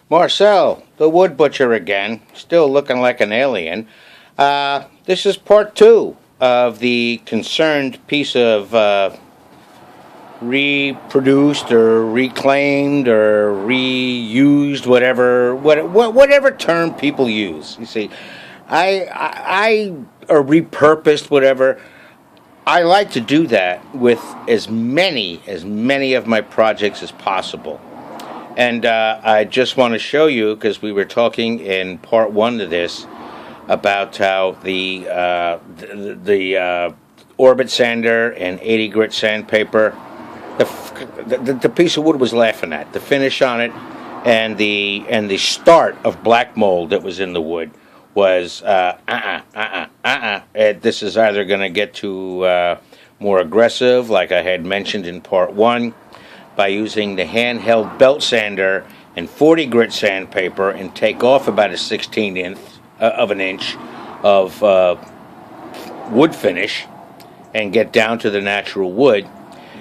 Marcel, the wood butcher again, still looking like an alien. This is part two of the concerned piece of reproduced or reclaimed or reused, whatever term people use. You see, I or repurposed, whatever. I like to do that with as many of my projects as possible. And I just want to show you, because we were talking in part one of this about how the Orbit sander and 80 grit sandpaper, the piece of wood was laughing at the finish on it, and the start of black mold that was in the wood was this is either going to get to more aggressive, like I had mentioned in part one, by using the handheld belt sander and 40 grit sandpaper and take off about a 16th of an inch of wood finish and get down to the natural wood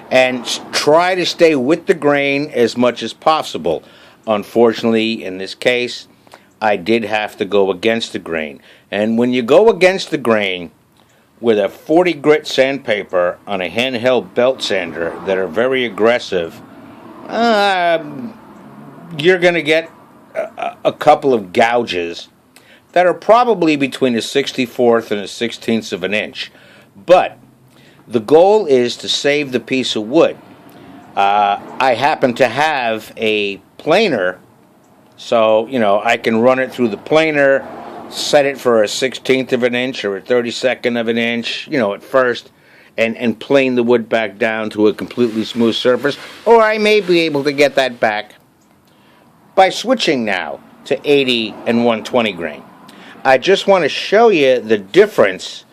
and try to stay with the grain as much as possible. Unfortunately, in this case, I did have to go against the grain. And when you go against the grain with a 40 grit sandpaper on a handheld belt sander that are very aggressive, you're going to get a couple of gouges that are probably between a 64th and a 16th of an inch. But the goal is to save the piece of wood. I happen to have a planer, so I can run it through the planer, set it for a 16th of an inch or a 32nd of an inch, at first, and plane the wood back down to a completely smooth surface. Or I may be able to get that back by switching now to 80 and 120 grain. I just want to show you the difference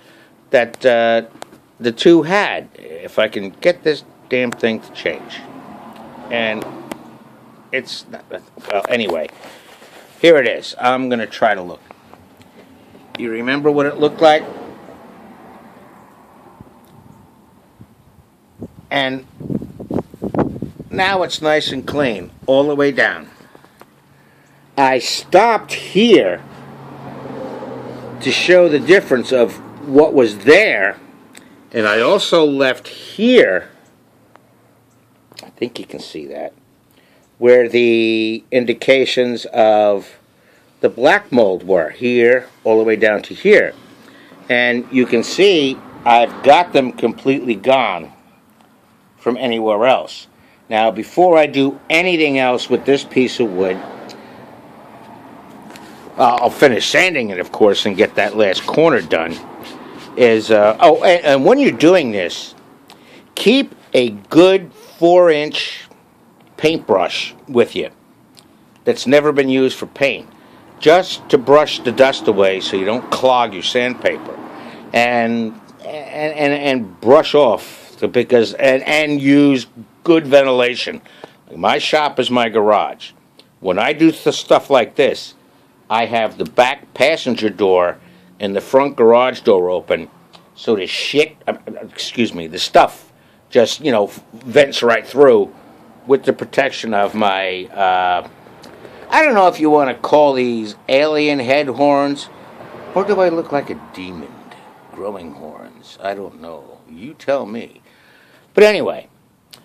that the two had. If I can get this damn thing to change. And it's not, well, anyway, here it is. I'm going to try to look. You remember what it looked like? And now it's nice and clean all the way down. I stopped here to show the difference of what was there, and I also left here, I think you can see that, where the indications of the black mold were, here all the way down to here. And you can see I've got them completely gone from anywhere else. Now, before I do anything else with this piece of wood, I'll finish sanding it, of course, and get that last corner done. And when you're doing this, keep a good 4-inch paintbrush with you that's never been used for paint, just to brush the dust away so you don't clog your sandpaper, and brush off, because and use good ventilation. My shop is my garage. When I do stuff like this, I have the back passenger door and the front garage door open, so the stuff just vents right through, with the protection of my I don't know if you want to call these alien head horns, or do I look like a demon growing horns? I don't know. You tell me. But anyway,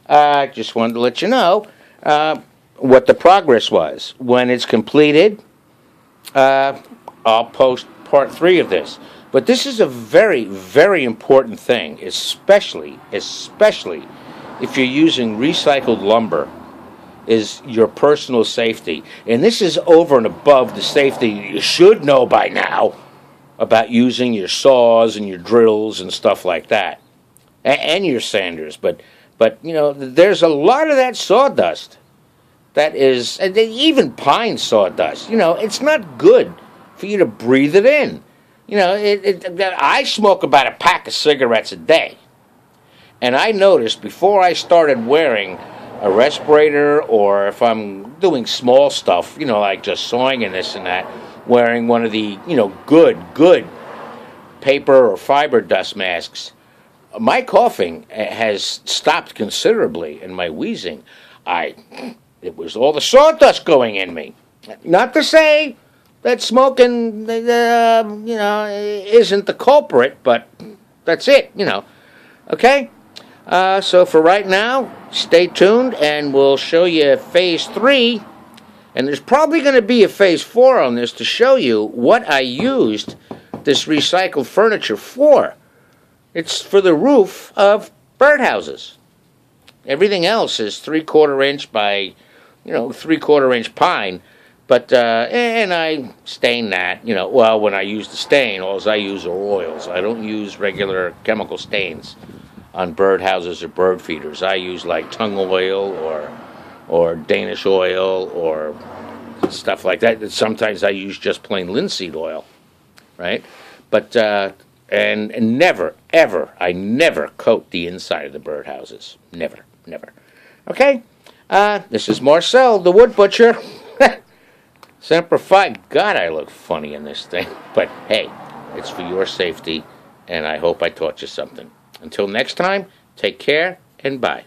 I just wanted to let you know what the progress was. When it's completed, I'll post part 3 of this. But this is a very, very important thing, especially if you're using recycled lumber, is your personal safety. And this is over and above the safety you should know by now about using your saws and your drills and stuff like that, and your sanders. But there's a lot of that sawdust that is, and even pine sawdust. It's not good for you to breathe it in. I smoke about a pack of cigarettes a day, and I noticed before I started wearing a respirator, or if I'm doing small stuff, like just sawing and this and that, wearing one of the, good paper or fiber dust masks, my coughing has stopped considerably, and my wheezing, it was all the sawdust going in me. Not to say that smoking, isn't the culprit, but that's it, Okay? So for right now, stay tuned, and we'll show you phase 3. And there's probably going to be a phase 4 on this to show you what I used this recycled furniture for. It's for the roof of birdhouses. Everything else is 3/4 inch by, 3/4 inch pine. But, and I stain that, when I use the stain, all I use are oils. I don't use regular chemical stains on birdhouses or bird feeders. I use like tung oil or Danish oil or stuff like that. Sometimes I use just plain linseed oil, right? But, and never, ever, I never coat the inside of the birdhouses. Never, never. Okay? This is Marcel, the wood butcher. Semper Fi. God, I look funny in this thing. But hey, it's for your safety, and I hope I taught you something. Until next time, take care and bye.